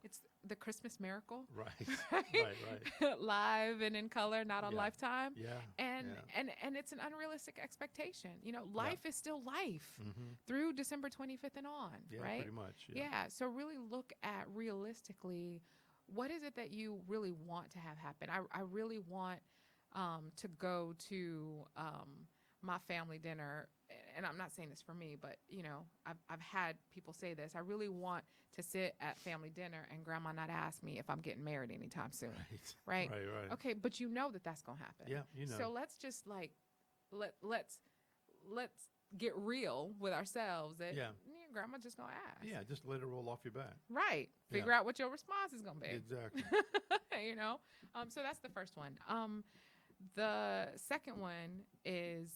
it's the Christmas miracle. Right. Right. Right. Live and in color, not on Yeah. Lifetime. Yeah. And it's an unrealistic expectation. You know, life is still life through December 25th and on, Yeah, right? pretty much. Yeah. So really look at realistically, what is it that you really want to have happen? I really want to go to my family dinner, and I'm not saying this for me, but you know, I've had people say this. I really want to sit at family dinner and grandma not ask me if I'm getting married anytime soon. Right. Right. Okay, but you know that that's gonna happen. Yeah, you know. So let's just like let's get real with ourselves. That grandma just gonna ask. Yeah, just let it roll off your back. Right. Figure out what your response is gonna be. Exactly. You know. So that's the first one. The second one is,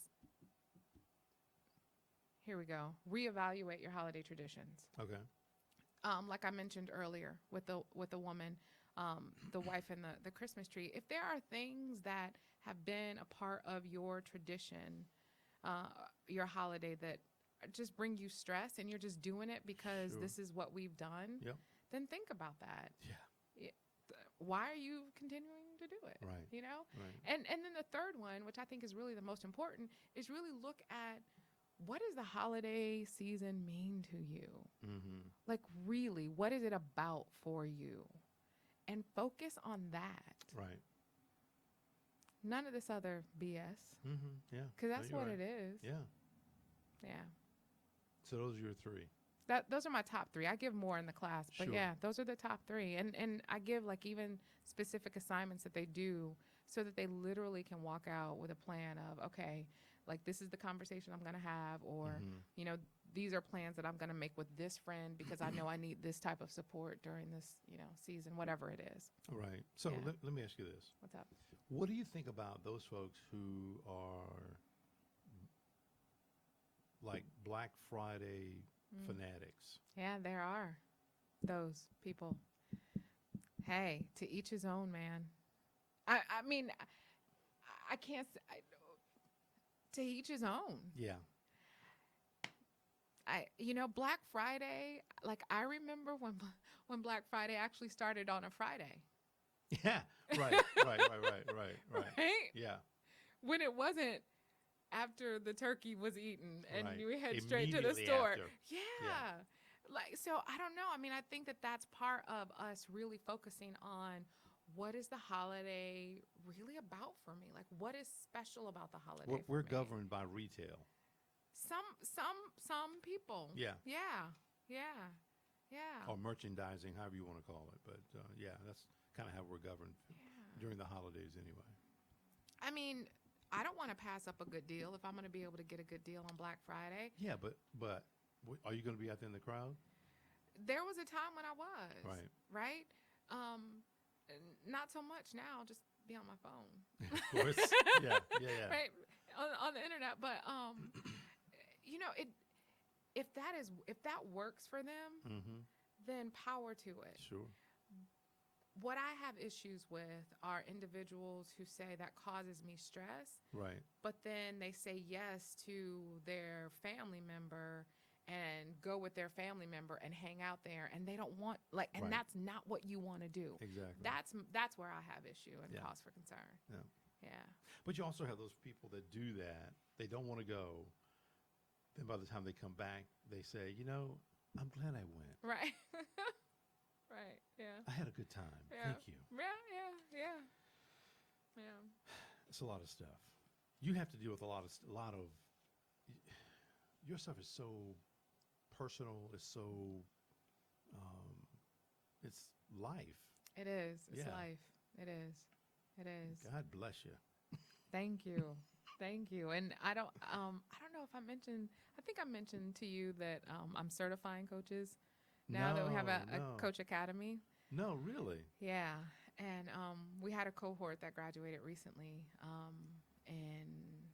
here we go. Reevaluate your holiday traditions. Okay. Like I mentioned earlier with the woman, the wife and the Christmas tree. If there are things that have been a part of your tradition, your holiday that just bring you stress, and you're just doing it because this is what we've done, then think about that. Yeah. Why are you continuing to do it? Right. You know? Right. And then the third one, which I think is really the most important, is really look at, what does the holiday season mean to you? Like, really, what is it about for you? And focus on that. Right. None of this other BS. Yeah. Because that's No, what you're it right. is. Yeah. Yeah. So those are your 3. Those are my top 3. I give more in the class, but yeah, those are the top 3. And I give like even specific assignments that they do so that they literally can walk out with a plan of, okay, like this is the conversation I'm going to have, or, you know, these are plans that I'm going to make with this friend because I know I need this type of support during this, you know, season, whatever it is. Right. So Yeah. let me ask you this. What's up? What do you think about those folks who are like Black Friday fanatics? Yeah, there are those people. Hey, to each his own, man. I mean, I can't say, to each his own. Yeah. You know, Black Friday, like I remember when Black Friday actually started on a Friday. Yeah. Right. Right? Yeah. When it wasn't after the turkey was eaten and Right. you head straight to the Immediately store. after. Yeah. Like, so I don't know. I mean, I think that that's part of us really focusing on what is the holiday really about for me? Like, what is special about the holiday? We're for me? governed by retail. Some people. Yeah. Or merchandising, however you want to call it. But yeah, that's kind of how we're governed during the holidays anyway. I mean, I don't want to pass up a good deal if I'm going to be able to get a good deal on Black Friday. Yeah, but are you going to be out there in the crowd? There was a time when I was. Right. Not so much now, just be on my phone. Of course. Yeah. Right. On the internet. But, you know, if that works for them, then power to it. Sure. What I have issues with are individuals who say that causes me stress. Right. But then they say yes to their family member and go with their family member and hang out there, and they don't want and Right. that's not what you want to do. Exactly. That's where I have issue and Yeah. cause for concern. Yeah. Yeah. But you also have those people that do that. They don't want to go. Then by the time they come back, they say, I'm glad I went. Right. Right. Yeah. I had a good time. Yeah. Thank you. Yeah. It's a lot of stuff. You have to deal with a lot of. Your stuff is so personal. It's so. It's life. It is. It's Yeah. life. It is. It is. God bless you. Thank you. Thank you. And I don't know if I mentioned, I think I mentioned to you that I'm certifying coaches now that we have a No. coach academy. No, really. Yeah. And we had a cohort that graduated recently in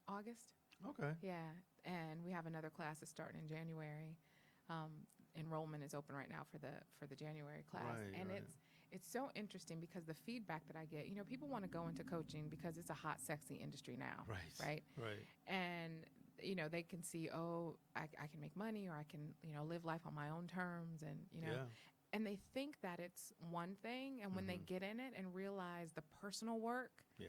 August. Okay. Yeah. And we have another class that's starting in January. Enrollment is open right now for the January class. Right, And right. it's so interesting because the feedback that I get, people want to go into coaching because it's a hot, sexy industry now. Right. Right. And, they can see, I can make money, or I can, live life on my own terms. And, Yeah. and they think that it's one thing. And when they get in it and realize the personal work Yeah.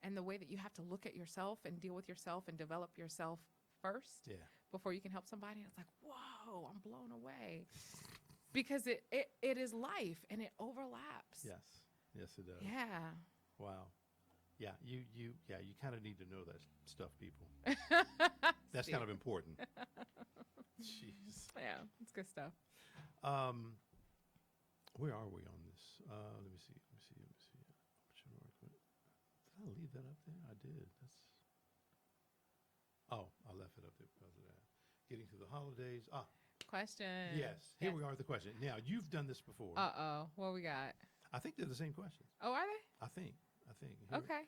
and the way that you have to look at yourself and deal with yourself and develop yourself first Yeah. before you can help somebody, it's like, whoa, I'm blown away. Because it is life and it overlaps. Yes. Yes, it does. Yeah. Wow. Yeah. You kind of need to know that stuff, people. That's kind of important. Jeez. Yeah, it's good stuff. Where are we on this? Let me see. Did I leave that up there? I did. I left it up there because of that. Getting through the holidays. Question. Yes. Here we are with the question. Now, you've done this before. What we got? I think they're the same questions. Oh, are they? I think. Here. Okay.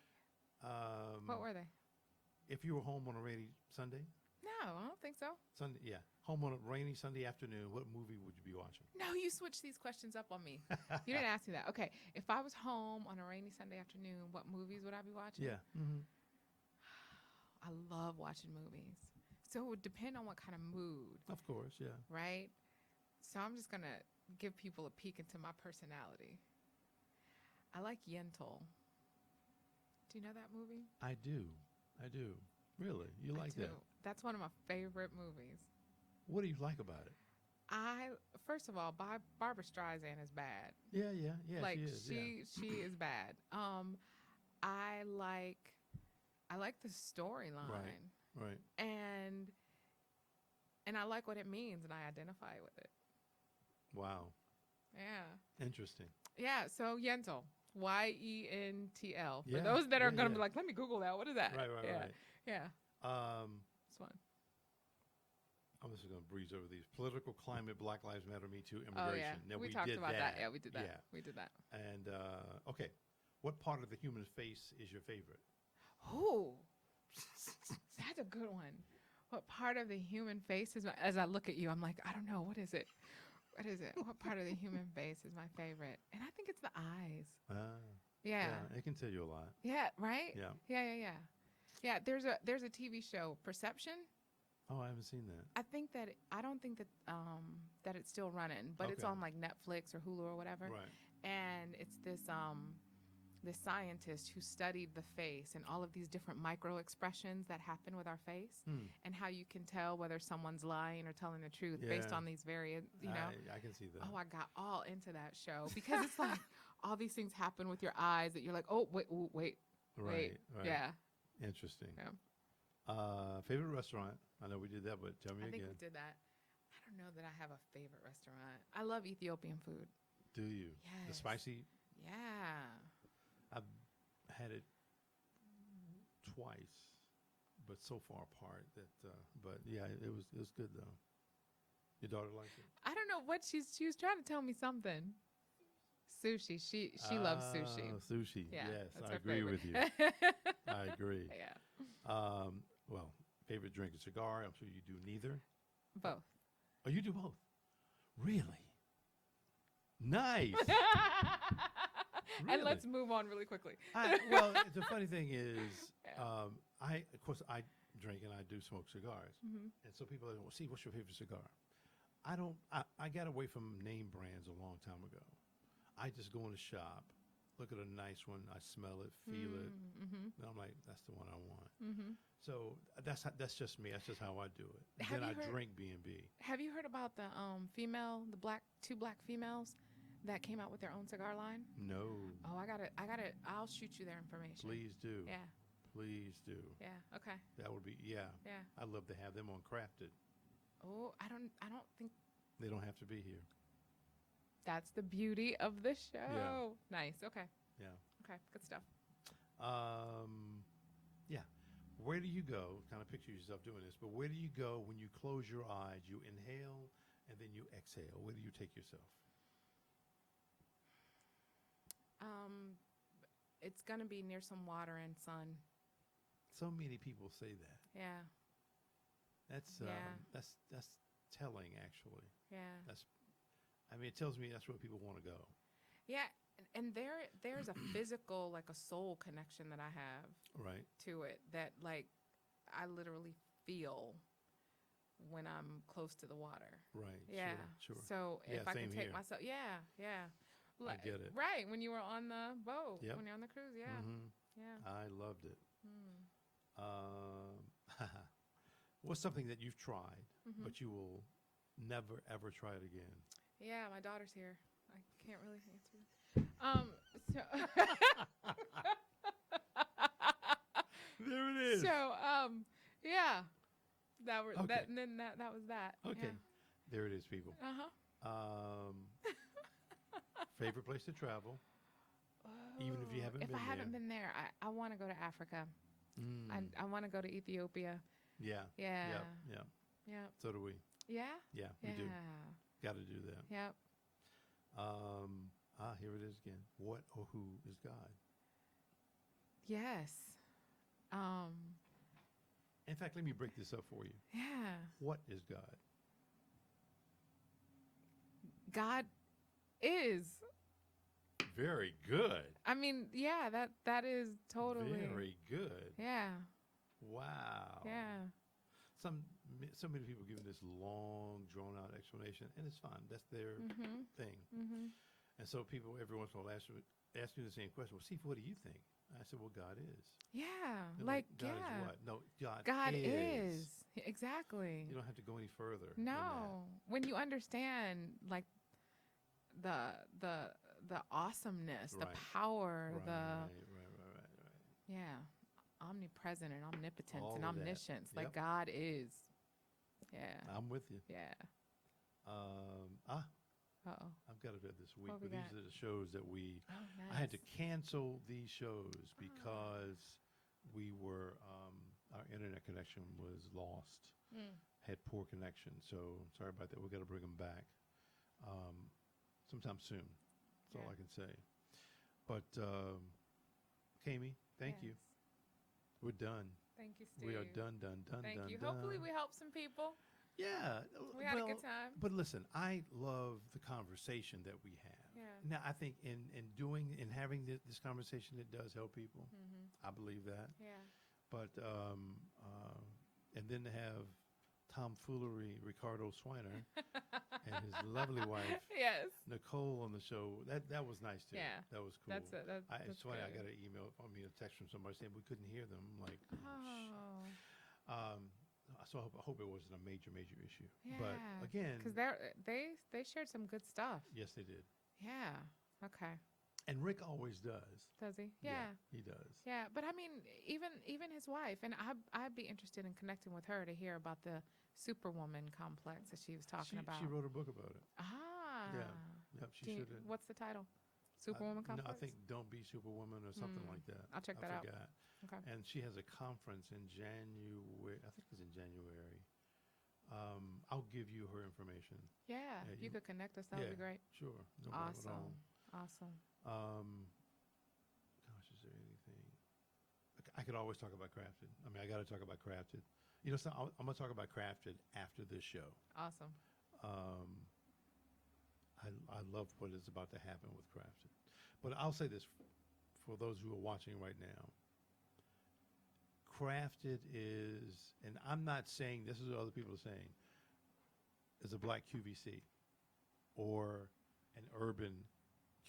What were they? If you were home on a rainy Sunday, No, I don't think so. home on a rainy Sunday afternoon, what movie would you be watching? No, you switched these questions up on me. You didn't ask me that. Okay. If I was home on a rainy Sunday afternoon, what movies would I be watching? Yeah. Mm-hmm. I love watching movies. So it would depend on what kind of mood, Of course, yeah. right? So I'm just going to give people a peek into my personality. I like Yentl. Do you know that movie? I do. Really? You like that? That's one of my favorite movies. What do you like about it? First of all, Barbara Streisand is bad. Yeah, Like she is. she is bad. I like the storyline. Right. And I like what it means, and I identify with it. Wow. Yeah. Interesting. Yeah, so Yentl. YENTL. For Yeah, those that are yeah, going to yeah. be like, let me Google that. What is that? Right. Yeah. It's fun. I'm just going to breeze over these. Political climate, Black Lives Matter, Me Too, Oh, immigration. yeah. Now, we talked did about that. Yeah, we did that. Yeah. We did that. And, okay. What part of the human face is your favorite? Ooh. That's a good one. What part of the human face is as I look at you, I'm like, I don't know. What is it? What part of the human face is my favorite? And I think it's the eyes. Yeah. It can tell you a lot. Yeah, right? Yeah. Yeah, there's a TV show, Perception. Oh, I haven't seen that. I don't think that that it's still running, but it's Okay. on like Netflix or Hulu or whatever. Right. And it's this scientist who studied the face and all of these different micro expressions that happen with our face and how you can tell whether someone's lying or telling the truth based Yeah. on these various, I can see that. Oh, I got all into that show because it's like all these things happen with your eyes that you're like, oh, wait. Right. Yeah. Interesting. Yeah. Favorite restaurant? I know we did that, but tell me I think again. we did that. I don't know that I have a favorite restaurant. I love Ethiopian food. Do you? The Yes. spicy? Yeah. I've had it twice, but so far apart that. But yeah, it was good though. Your daughter liked it. I don't know what she was trying to tell me something. Sushi. She loves sushi. Sushi. Yeah, Yes, that's I her agree favorite. with you. I agree. Yeah. Well, favorite drink, a cigar. I'm sure you do neither. Both. Oh, you do both. Really? Nice. And Really? let's move on really quickly. Well, the funny thing is, Yeah. of course, I drink and I do smoke cigars. Mm-hmm. And so people are like, well, see, what's your favorite cigar? I got away from name brands a long time ago. I just go in the shop, look at a nice one, I smell it, feel it, Mm-hmm. and I'm like, that's the one I want. Mm-hmm. So that's just me. That's just how I do it. Have Then I you heard- drink B&B. Have you heard about the two black females that came out with their own cigar line? No, Oh, I'll shoot you their information. please do. Yeah, Please do. yeah, okay, That would be, yeah. yeah. I'd love to have them on Crafted. Oh, I don't think They don't have to be here. that's the beauty of the show. Nice, okay, Yeah. okay, good stuff. Yeah. Where do you go? Kind of picture yourself doing this, but where do you go when you close your eyes? You inhale and then you exhale. Where do you take yourself? It's gonna be near some water and sun. So many people say that. Yeah, That's Yeah. that's telling, actually. yeah, I mean, it tells me that's where people want to go. yeah. And there's a physical, like a soul connection that I have Right. to it that like I literally feel when I'm close to the water. Right. Yeah. Sure. So Yeah, if I same can take here. myself, yeah. I get it. Right, when you were on the boat, Yep. when you're on the cruise, yeah, Hmm. yeah. I loved it. Mm. What's something that you've tried, Mhm. but you will never ever try it again? Yeah, my daughter's here. I can't really answer. So There it is. so yeah, that were Okay. that, and then that was that. Okay. There it is, people. Yeah. Uh huh. Favorite place to travel? Even if you haven't if been I haven't there. been there, I want to go to Africa. Mm. I want to go to Ethiopia. Yeah. Yeah. Yep. Yeah. Yeah. So do we. Yeah. Yeah, we Yeah. do. Got to do that. Yep. Here it is again. What or who is God? Yes. In fact, let me break this up for you. Yeah. What is God? God is. Very good. I mean, yeah, that is totally. Very good. Yeah. Wow. Yeah. So many people giving this long, drawn out explanation, and it's fine. That's their Mhm. thing. Mhm. And so people every once in a while ask me the same question. Well, Steve, what do you think? I said, well, God is. Yeah. They're Like God yeah. is what? No, God, God is. is. Exactly. You don't have to go any further. than that. No. When you understand like the awesomeness, the Right. power, Right. yeah, omnipresent and omnipotence All and of that. omniscience. Like Yep. God is. Yeah. I'm with you. Yeah. Uh-oh. I've got it this week, What we but these got? are the shows that we. Oh, nice. I had to cancel these shows because we were our internet connection was lost. Mm. Had poor connection, so sorry about that. We got to bring them back sometime soon. That's all Yeah. I can say. But Cayme, thank you. Yes. We're done. Thank you, Steve. We are done. Thank done, you. done. Hopefully we helped some people. Yeah, We had a well, good time. But listen, I love the conversation that we have. Yeah. Now, I think in having this conversation, it does help people. Mhm. I believe that. Yeah. But and then to have tomfoolery Ricardo Swiner and his lovely wife Yes. Nicole on the show, that was nice too. Yeah. That was cool. That's it. That's It's funny. I good. got an email, a text from somebody saying we couldn't hear them. I'm like, Oh. so I hope it wasn't a major issue. Yeah. But again, Because they shared some good stuff. yes, they did. Yeah. Okay. And Rick always does. Does he? Yeah. He does. Yeah. But I mean, even his wife, and I'd be interested in connecting with her to hear about the Superwoman complex that she was talking about. She wrote a book about it. Ah. Yep, she Do you- should have. What's the title? Superwoman complex. No, I think Don't Be Superwoman or something like that. I'll check I that out. forgot. Okay. And she has a conference in January. I think it's in January. I'll give you her information. Yeah. Yeah, If you could connect us, that would be great. Sure. No problem at all. Awesome. Gosh, is there anything? I could always talk about Crafted. I mean, I got to talk about Crafted. You know, so I'm going to talk about Crafted after this show. Awesome. I love what is about to happen with Crafted. But I'll say this for those who are watching right now. crafted is, and I'm not saying this is what other people are saying, is a black QVC or an urban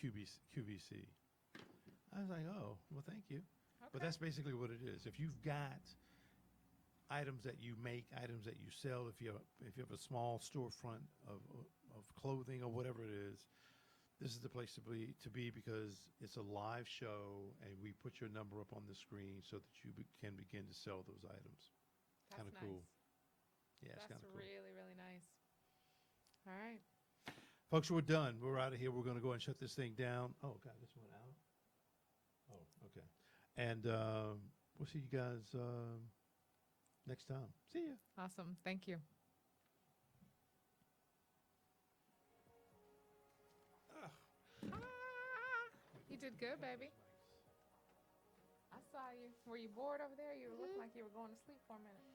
QVC. I was like, oh, well, thank you. But Okay. that's basically what it is. If you've got items that you make, items that you sell, if you have a small storefront of clothing or whatever it is, this is the place to be because it's a live show and we put your number up on the screen so that you can begin to sell those items. That's Kind of nice. cool. Yeah, it's That's kind of cool. really, really nice. All right. Folks, we're done. We're out of here. We're going to go and shut this thing down. Oh, God, this went out. Oh, okay. And we'll see you guys next time. See ya. Awesome. Thank you. You did good, baby. I saw you. Were you bored over there? You looked like you were going to sleep for a minute.